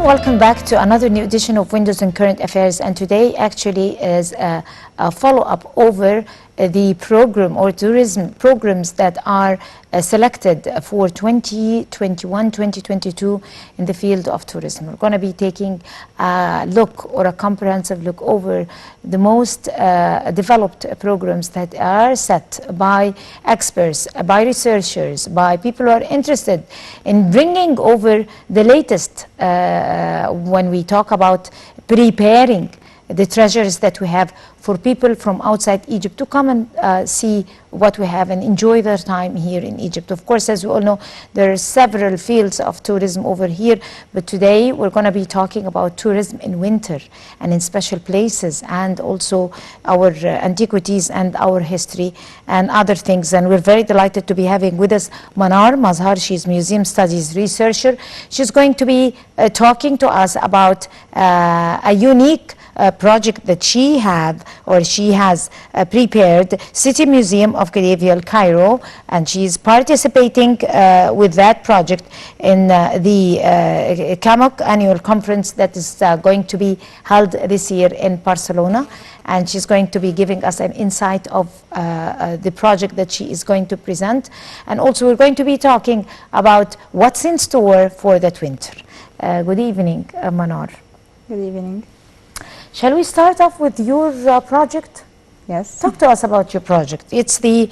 welcome back to another new edition of Windows on Current Affairs, and today actually is a follow-up over the program or tourism programs that are selected for 2021-2022 in the field of tourism. We're going to be taking a look or a comprehensive look over the most developed programs that are set by experts, by researchers, by people who are interested in bringing over the latest when we talk about preparing the treasures that we have for people from outside Egypt to come and see what we have and enjoy their time here in Egypt. Of course, as we all know, there are several fields of tourism over here, but today we're going to be talking about tourism in winter and in special places, and also our antiquities and our history and other things. And we're very delighted to be having with us Manar. Mazhar, she's museum studies researcher. She's going to be talking to us about a unique project that she has prepared, City Museum of Khedive Cairo, and she's participating with that project in the CAMOC annual conference that is going to be held this year in Barcelona, and she's going to be giving us an insight of the project that she is going to present. And also we're going to be talking about what's in store for that winter. Good evening, Manar. Good evening. Shall we start off with your project? Yes. Talk to us about your project. It's the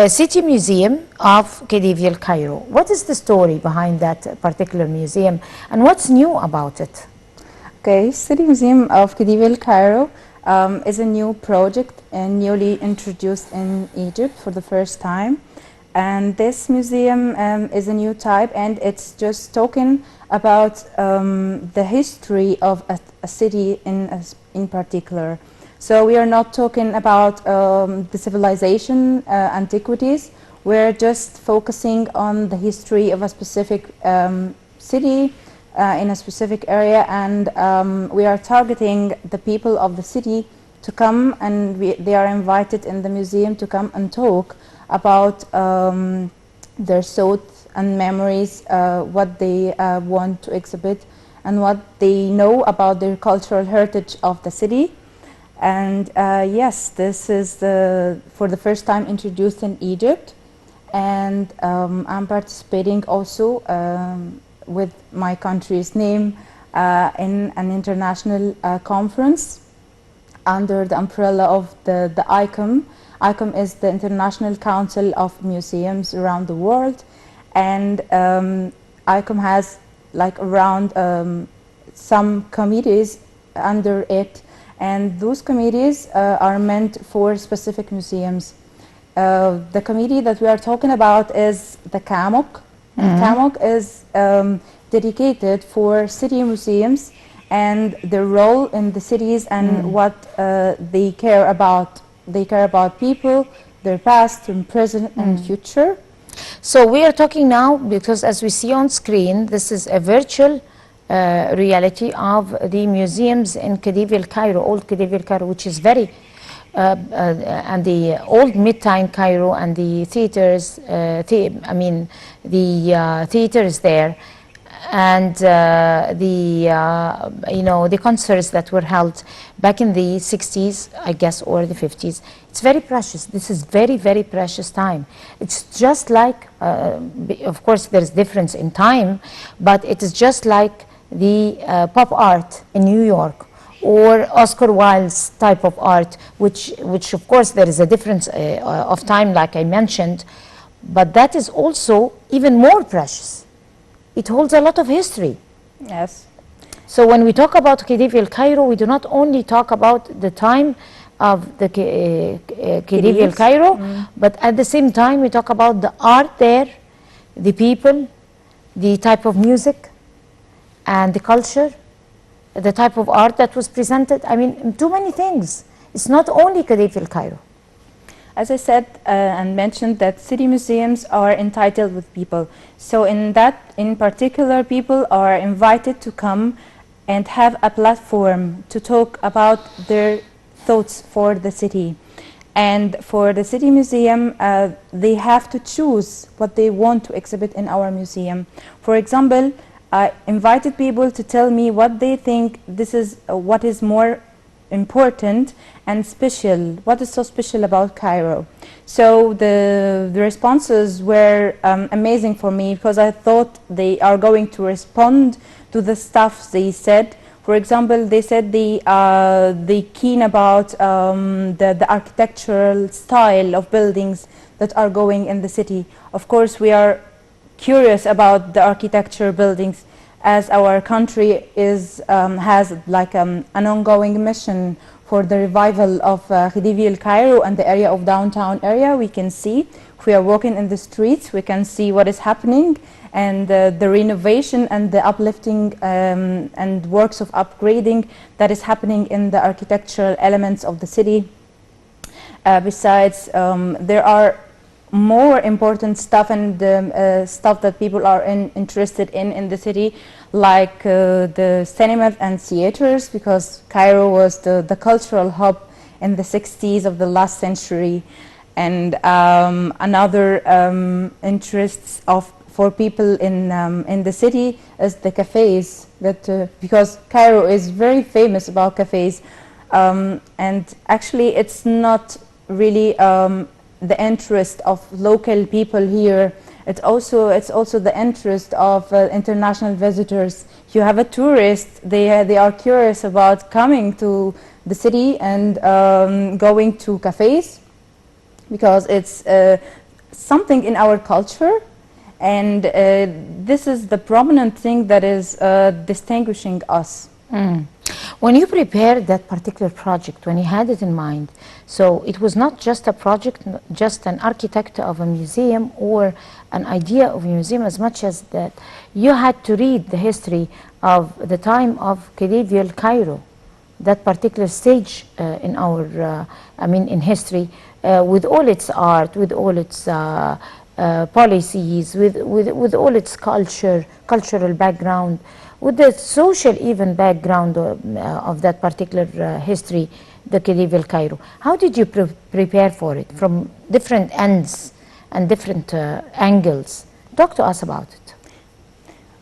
City Museum of Khedive Cairo. What is the story behind that particular museum, and what's new about it? Okay, City Museum of Khedive Cairo is a new project and newly introduced in Egypt for the first time. And this museum is a new type, and it's just talking about the history of a city in particular. So we are not talking about the civilization, antiquities. We're just focusing on the history of a specific city in a specific area, and we are targeting the people of the city to come, and they are invited in the museum to come and talk about their thoughts and memories, what they want to exhibit, and what they know about their cultural heritage of the city. And yes, this is for the first time introduced in Egypt, and I'm participating also with my country's name in an international conference under the umbrella of the ICOM. ICOM is the International Council of Museums around the world, and ICOM has like around some committees under it, and those committees are meant for specific museums. The committee that we are talking about is the CAMOC. And CAMOC is dedicated for city museums and their role in the cities and what they care about. They care about people, their past and present and future. So we are talking now, because as we see on screen, this is a virtual reality of the museums in Khedive Cairo, old Khedive Cairo, which is very, and the old mid-time Cairo, and the theaters, the theaters there, and the concerts that were held back in the 60s, I guess, or the 50s. It's very precious. This is very, very precious time. It's just like, of course, there's difference in time, but it is just like the pop art in New York, or Oscar Wilde's type of art, which of course there is a difference of time, like I mentioned, but that is also even more precious. It holds a lot of history. Yes. So when we talk about Khedive Cairo, we do not only talk about the time of the Khedive Cairo, but at the same time we talk about the art there, the people, the type of music, and the culture, the type of art that was presented. I mean, too many things. It's not only Khedive Cairo. As I said and mentioned, that city museums are entitled with people. So in particular, people are invited to come and have a platform to talk about their thoughts for the city. And for the city museum, they have to choose what they want to exhibit in our museum. For example, I invited people to tell me what they think this is, what is more important and special, what is so special about Cairo. So the responses were amazing for me, because I thought they are going to respond to the stuff they said. For example, they said they keen about the architectural style of buildings that are going in the city. Of course, we are curious about the architecture buildings, as our country is has like an ongoing mission for the revival of Khedive El Cairo and the area of downtown area. We can see, if we are walking in the streets, we can see what is happening, and the renovation and the uplifting and works of upgrading that is happening in the architectural elements of the city. Besides, there are more important stuff and stuff that people are interested in the city, like the cinemas and theaters, because Cairo was the cultural hub in the 60s of the last century. And another interests for people in the city is the cafes, that because Cairo is very famous about cafes, and actually it's not really the interest of local people here. It's also the interest of international visitors. If you have a tourist, they are curious about coming to the city and going to cafes, because it's something in our culture, and this is the prominent thing that is distinguishing us. When you prepared that particular project, when you had it in mind, so it was not just a project, just an architect of a museum or an idea of a museum, as much as that you had to read the history of the time of Khedive El Cairo, that particular stage in our, in history, with all its art, with all its policies, with all its cultural background, with the social even background of that particular history, the Khedive El Cairo. How did you prepare for it from different ends and different angles? Talk to us about it.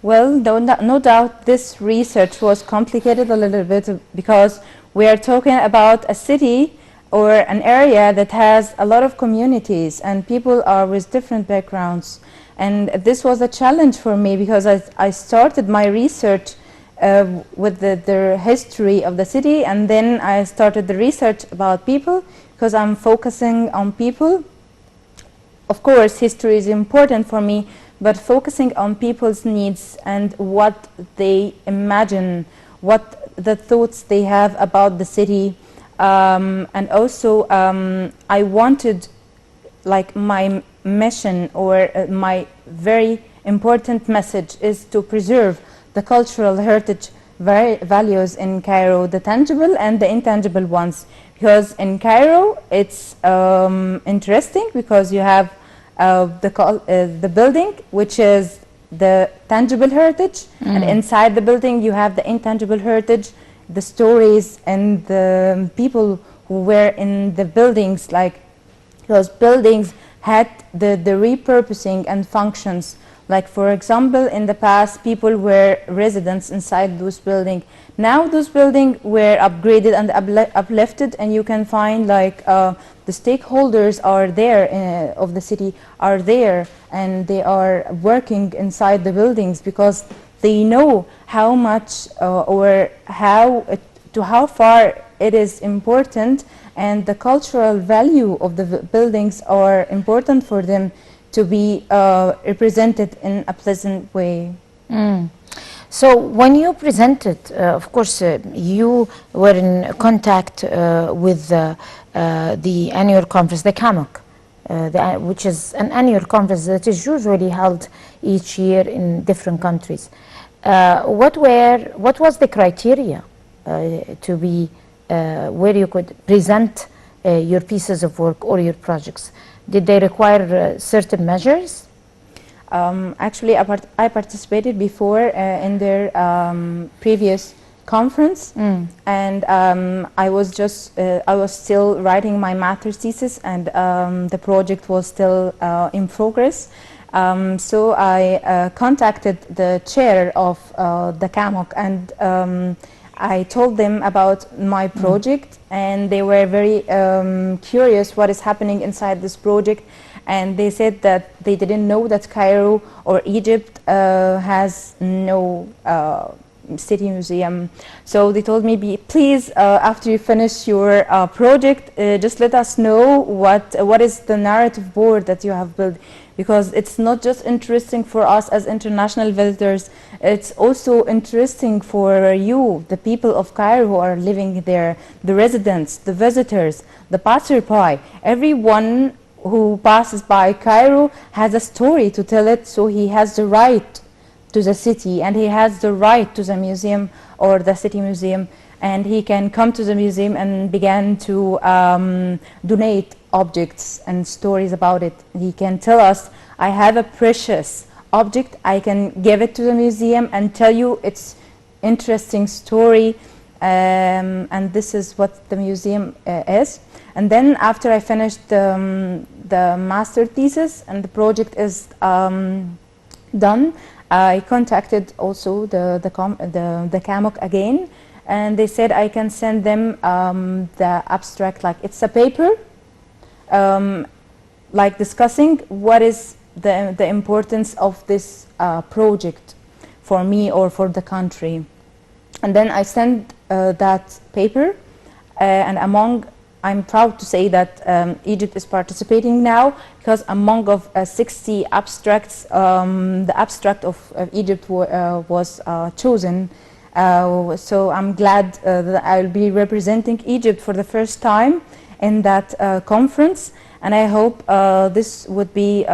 Well, no doubt this research was complicated a little bit, because we are talking about a city or an area that has a lot of communities and people are with different backgrounds. And this was a challenge for me, because I started my research with the history of the city, and then I started the research about people, because I'm focusing on people. Of course, history is important for me, but focusing on people's needs and what they imagine, what the thoughts they have about the city. And also, I wanted, like, my mission or my very important message is to preserve the cultural heritage values in Cairo, the tangible and the intangible ones. Because in Cairo it's interesting, because you have the building, which is the tangible heritage, and inside the building you have the intangible heritage, the stories and the people who were in the buildings. Like, those buildings had the repurposing and functions. Like, for example, in the past, people were residents inside those buildings. Now those buildings were upgraded and uplifted, and you can find, like, the stakeholders are there of the city are there, and they are working inside the buildings, because they know how much or how far it is important, and the cultural value of the buildings are important for them to be represented in a pleasant way. So when you presented, of course, you were in contact with the annual conference, the CAMOC, which is an annual conference that is usually held each year in different countries. What was the criteria to be where you could present your pieces of work or your projects? Did they require certain measures? Actually, I participated before in their previous conference, and I was still writing my master's thesis, and the project was still in progress. So I contacted the chair of the CAMOC, and I told them about my project, and they were very curious what is happening inside this project. And they said that they didn't know that Cairo or Egypt has no city museum. So they told me, please, after you finish your project, just let us know what is the narrative board that you have built, because it's not just interesting for us as international visitors, it's also interesting for you, the people of Cairo who are living there, the residents, the visitors, the passerby. Everyone who passes by Cairo has a story to tell it, so he has the right to the city, and he has the right to the museum or the city museum, and he can come to the museum and begin to donate objects and stories about it. He can tell us, I have a precious object, I can give it to the museum and tell you its interesting story, and this is what the museum is. And then after I finished the master thesis and the project is done, I contacted also the CAMOC again, and they said I can send them the abstract, like it's a paper, like discussing what is the importance of this project for me or for the country. And then I sent that paper, and I'm proud to say that Egypt is participating now, because among of 60 abstracts, the abstract of Egypt was chosen. So I'm glad that I'll be representing Egypt for the first time in that conference, and I hope this would be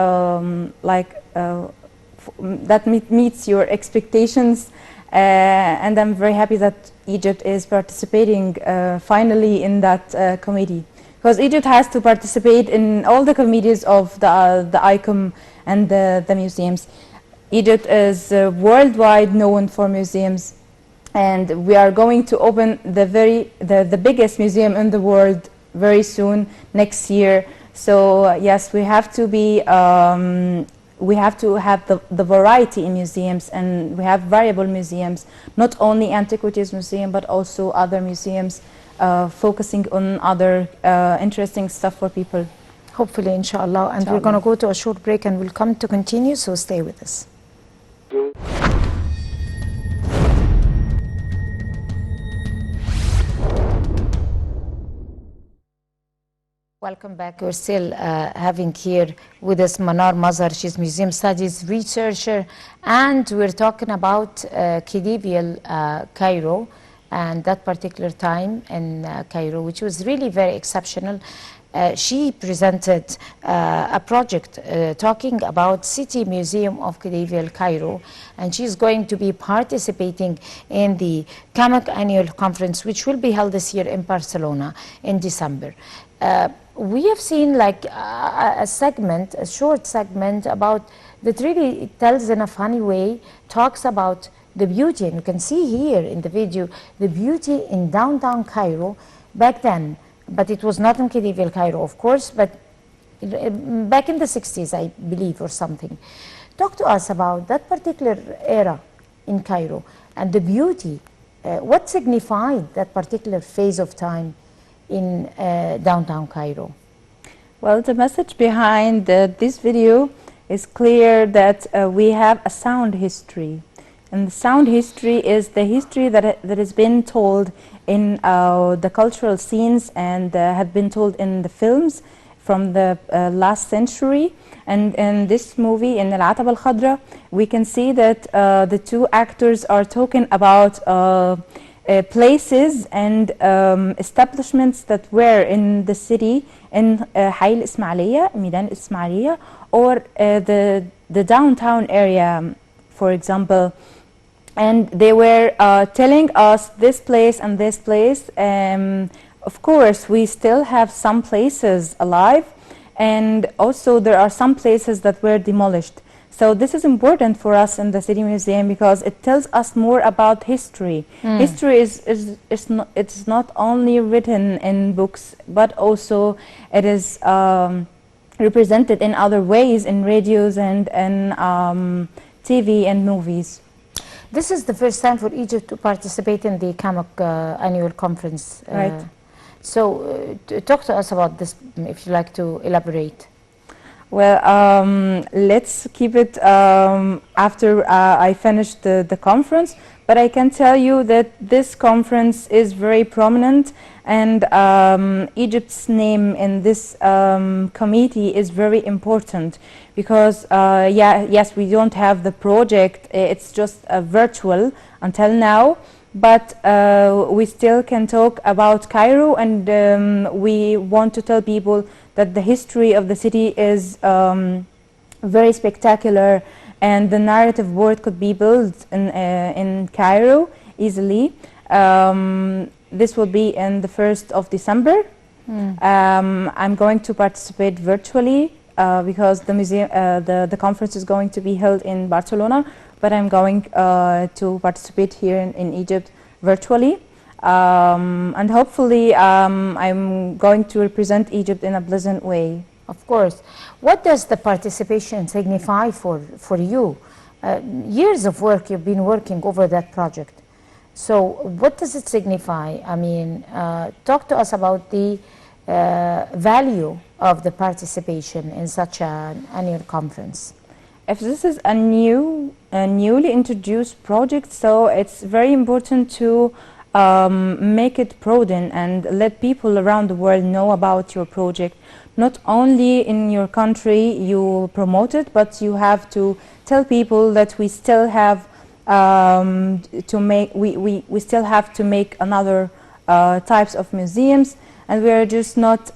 that meets your expectations. And I'm very happy that Egypt is participating finally in that committee, because Egypt has to participate in all the committees of the ICOM and the museums. Egypt is worldwide known for museums, and we are going to open the biggest museum in the world very soon, next year. So yes, we have to be we have to have the variety in museums, and we have variable museums, not only antiquities museum but also other museums focusing on other interesting stuff for people. Hopefully, inshallah. And we're going to go to a short break and we'll come to continue, so stay with us. Welcome back. We're still having here with us Manar Mazhar. She's museum studies researcher, and we're talking about Khedivial Cairo and that particular time in Cairo, which was really very exceptional. She presented a project talking about City Museum of Khedivial Cairo, and she's going to be participating in the CAMOC annual conference, which will be held this year in Barcelona in December. We have seen like a segment, a short segment about that really it tells in a funny way, talks about the beauty, and you can see here in the video the beauty in downtown Cairo back then, but it was not in Khedivial Cairo, of course, but back in the 60s, I believe, or something. Talk to us about that particular era in Cairo and the beauty. What signified that particular phase of time in downtown Cairo? Well, the message behind this video is clear, that we have a sound history, and the sound history is the history that has been told in the cultural scenes and had been told in the films from the last century. And in this movie, in Al-Ataba Al-Khadra, we can see that the two actors are talking about places and establishments that were in the city, in Hayy al-Ismailiyya, Midan al-Ismailiyya, or the downtown area, for example. And they were telling us this place and this place. Of course, we still have some places alive, and also there are some places that were demolished. So this is important for us in the City Museum, because it tells us more about history. History it's not only written in books, but also it is represented in other ways in radios and TV and movies. This is the first time for Egypt to participate in the CAMOC annual conference. Right. So talk to us about this, if you like to elaborate. Well, let's keep it after I finish the conference, but I can tell you that this conference is very prominent, and Egypt's name in this committee is very important because, yes, we don't have the project, it's just virtual until now, but we still can talk about Cairo, and we want to tell people that the history of the city is very spectacular, and the narrative world could be built in Cairo easily. This will be in the 1st of December. I'm going to participate virtually because the museum, the conference is going to be held in Barcelona, but I'm going to participate here in Egypt virtually. And hopefully I'm going to represent Egypt in a pleasant way. Of course. What does the participation signify for you? Years of work you've been working over that project. So what does it signify? I mean, talk to us about the value of the participation in such an annual conference. If this is a newly introduced project, so it's very important to make it broaden and let people around the world know about your project. Not only in your country you promote it, but you have to tell people that we still have we still have to make another types of museums, and we are just not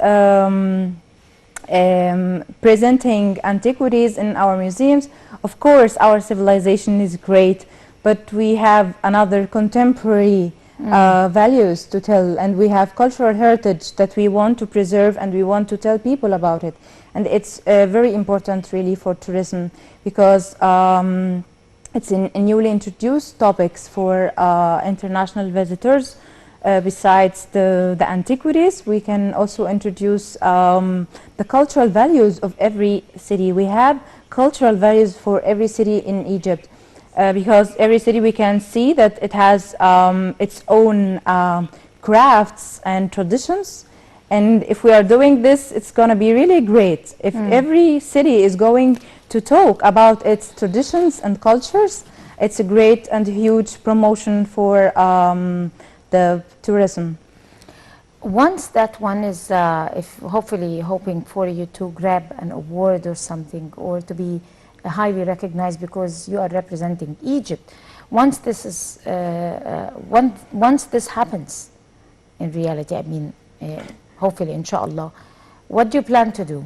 presenting antiquities in our museums. Of course, our civilization is great, but we have another contemporary values to tell, and we have cultural heritage that we want to preserve, and we want to tell people about it. And it's very important really for tourism, because it's in newly introduced topics for international visitors. Besides the antiquities, we can also introduce the cultural values of every city. We have cultural values for every city in Egypt. Because every city we can see that it has its own crafts and traditions, and if we are doing this, it's going to be really great. If every city is going to talk about its traditions and cultures, it's a great and huge promotion for the tourism. Once that one is, if hopefully hoping for you to grab an award or something, or to be highly recognized because you are representing Egypt. Once this is, once this happens, in reality, I mean, hopefully, inshallah, what do you plan to do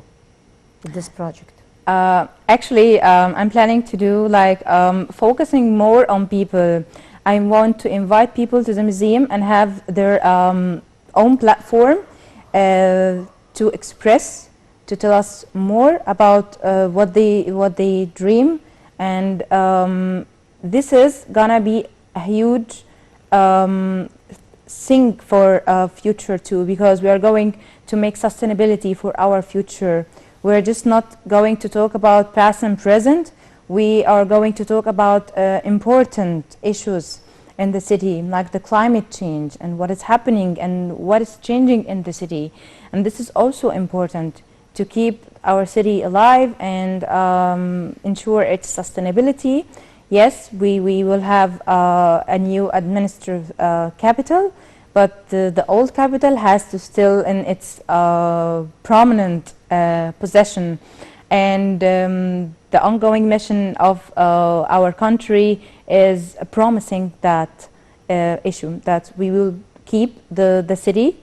with this project? Actually, I'm planning to do like focusing more on people. I want to invite people to the museum and have their own platform to express, to tell us more about what they dream, and this is gonna be a huge thing for future too, because we are going to make sustainability for our future. We're just not going to talk about past and present. We are going to talk about important issues in the city, like the climate change and what is happening and what is changing in the city. And this is also important to keep our city alive and ensure its sustainability. Yes, we will have a new administrative capital, but the old capital has to still in its prominent possession. And the ongoing mission of our country is promising that issue, that we will keep the city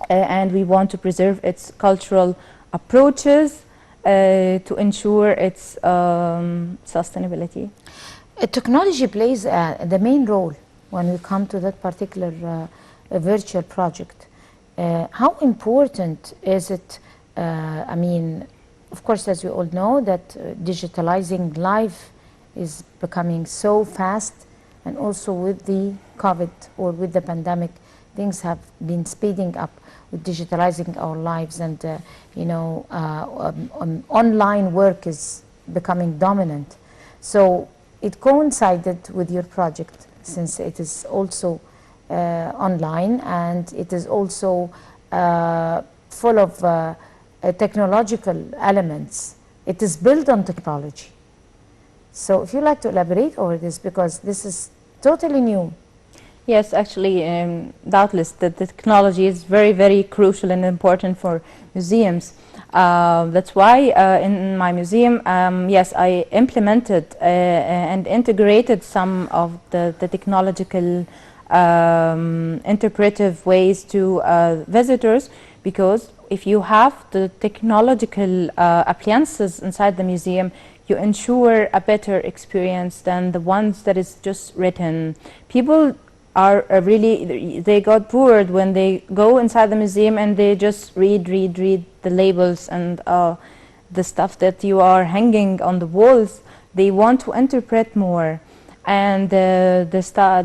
and we want to preserve its cultural approaches to ensure its sustainability. Technology plays the main role when we come to that particular virtual project. How important is it? I mean, of course, as we all know, that digitalizing life is becoming so fast, and also with the COVID or with the pandemic, things have been speeding up. with digitalizing our lives, and online work is becoming dominant. So it coincided with your project, since it is also online, and it is also full of technological elements. It is built on technology. So if you'd like to elaborate over this, because this is totally new. Yes, actually, doubtless, the technology is very, very crucial and important for museums. That's why in my museum, yes, I implemented and integrated some of the technological interpretive ways to visitors, because if you have the technological appliances inside the museum, you ensure a better experience than the ones that is just written. People are really, they got bored when they go inside the museum and they just read the labels and the stuff that you are hanging on the walls. They want to interpret more, and the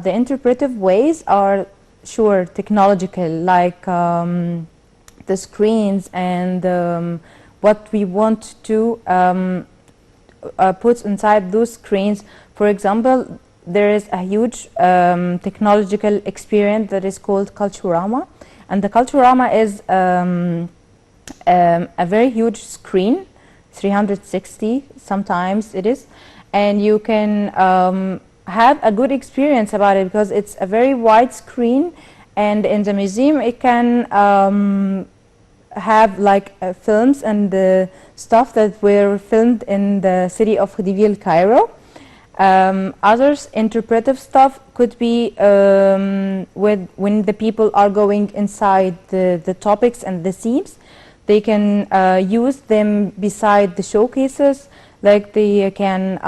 interpretive ways are sure technological, like the screens and what we want to put inside those screens. For example, there is a huge technological experience that is called Culturama, and the Culturama is a very huge screen, 360 sometimes it is, and you can have a good experience about it because it's a very wide screen, and in the museum it can have like films and stuff that were filmed in the city of Khedivial, Cairo. Others interpretive stuff could be when the people are going inside the topics and the scenes. They can use them beside the showcases, like they can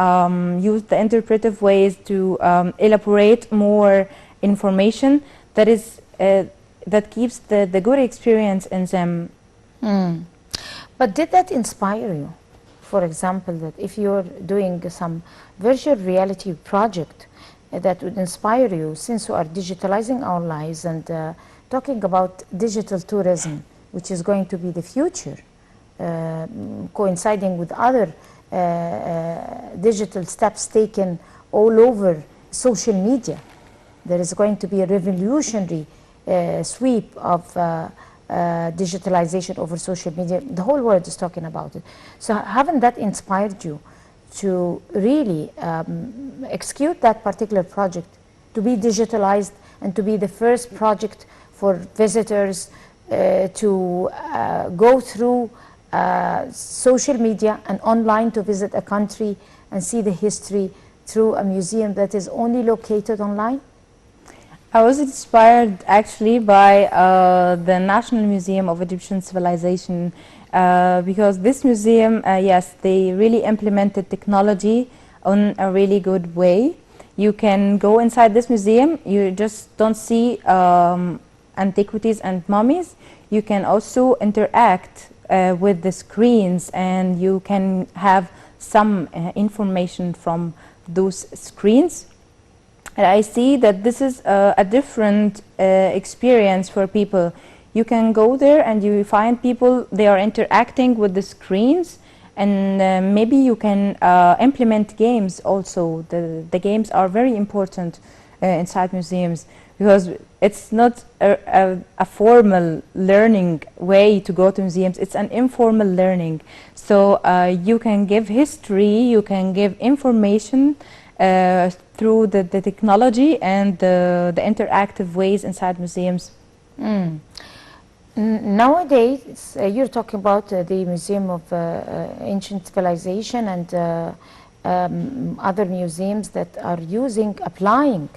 use the interpretive ways to elaborate more information that is that keeps the good experience in them. But did that inspire you? For example, that if you're doing some virtual reality project that would inspire you, since we are digitalizing our lives and talking about digital tourism, which is going to be the future, coinciding with other digital steps taken all over social media. There is going to be a revolutionary sweep of digitalization over social media. The whole world is talking about it. So haven't that inspired you to really execute that particular project, to be digitalized and to be the first project for visitors to go through social media and online to visit a country and see the history through a museum that is only located online? I was inspired actually by the National Museum of Egyptian Civilization because this museum, yes, they really implemented technology in a really good way. You can go inside this museum, you just don't see antiquities and mummies. You can also interact with the screens, and you can have some information from those screens. And I see that this is a different experience for people. You can go there and you find people, they are interacting with the screens, and maybe you can implement games also. The games are very important inside museums, because it's not a formal learning way to go to museums, it's an informal learning. So you can give history, you can give information through the technology and the interactive ways inside museums. Nowadays, you're talking about the Museum of Ancient Civilization and other museums that are applying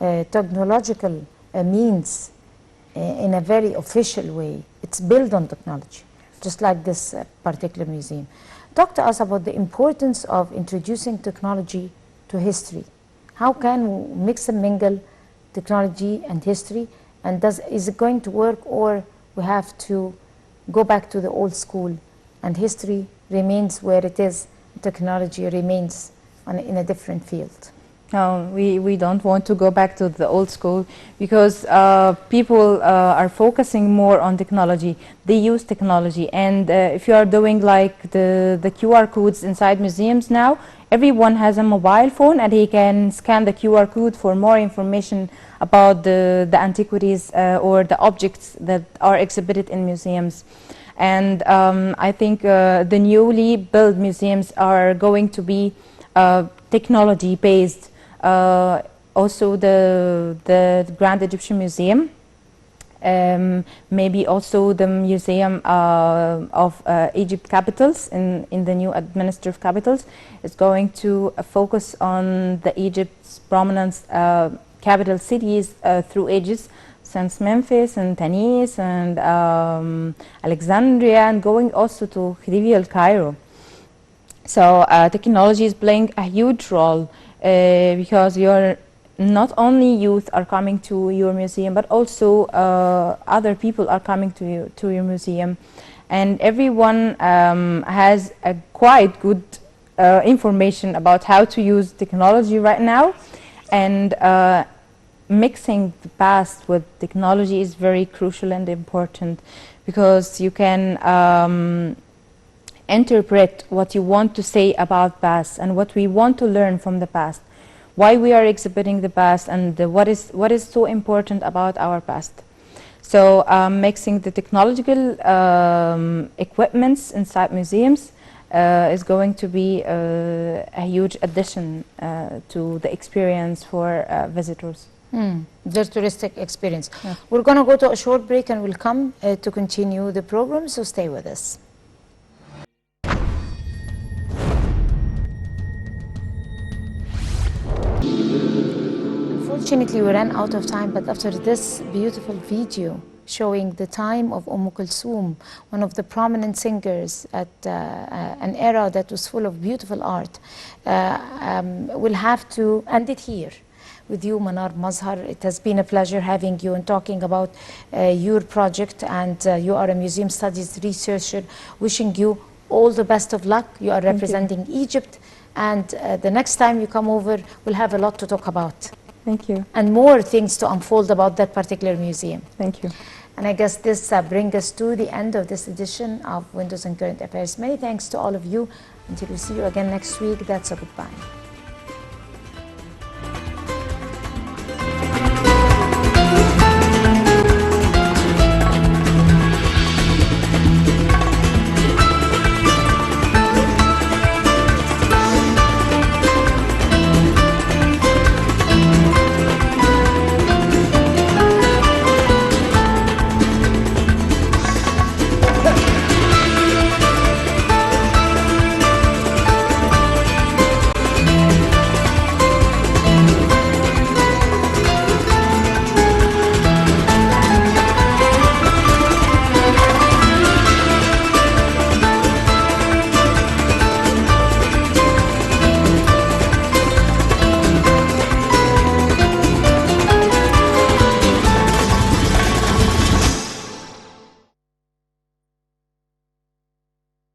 technological means in a very official way. It's built on technology, just like this particular museum. Talk to us about the importance of introducing technology to history. How can we mix and mingle technology and history, and is it going to work, or we have to go back to the old school and history remains where it is, technology remains in a different field? No, we don't want to go back to the old school because people are focusing more on technology. They use technology, and if you are doing like the QR codes inside museums now, everyone has a mobile phone and he can scan the QR code for more information about the antiquities or the objects that are exhibited in museums. And I think the newly built museums are going to be technology based. Also the Grand Egyptian Museum, maybe also the Museum of Egypt capitals in the new administrative capitals is going to focus on the Egypt's prominent capital cities through ages, since Memphis and Tanis and Alexandria, and going also to Khedive El Cairo. So technology is playing a huge role because not only youth are coming to your museum, but also other people are coming to your museum, and everyone has a quite good information about how to use technology right now, and mixing the past with technology is very crucial and important because you can interpret what you want to say about past and what we want to learn from the past, why we are exhibiting the past, and what is so important about our past. So mixing the technological equipments inside museums is going to be a huge addition to the experience for visitors. The touristic experience. Yeah. We're going to go to a short break and we'll come to continue the program, so stay with us. Unfortunately, we ran out of time, but after this beautiful video showing the time of Kulthum, one of the prominent singers at an era that was full of beautiful art, we'll have to end it here with you, Manar Mazhar. It has been a pleasure having you and talking about your project, and you are a museum studies researcher. Wishing you all the best of luck. You are representing Egypt, and the next time you come over, we'll have a lot to talk about. Thank you. And more things to unfold about that particular museum. Thank you. And I guess this brings us to the end of this edition of Windows and Current Affairs. Many thanks to all of you. Until we see you again next week, that's a goodbye.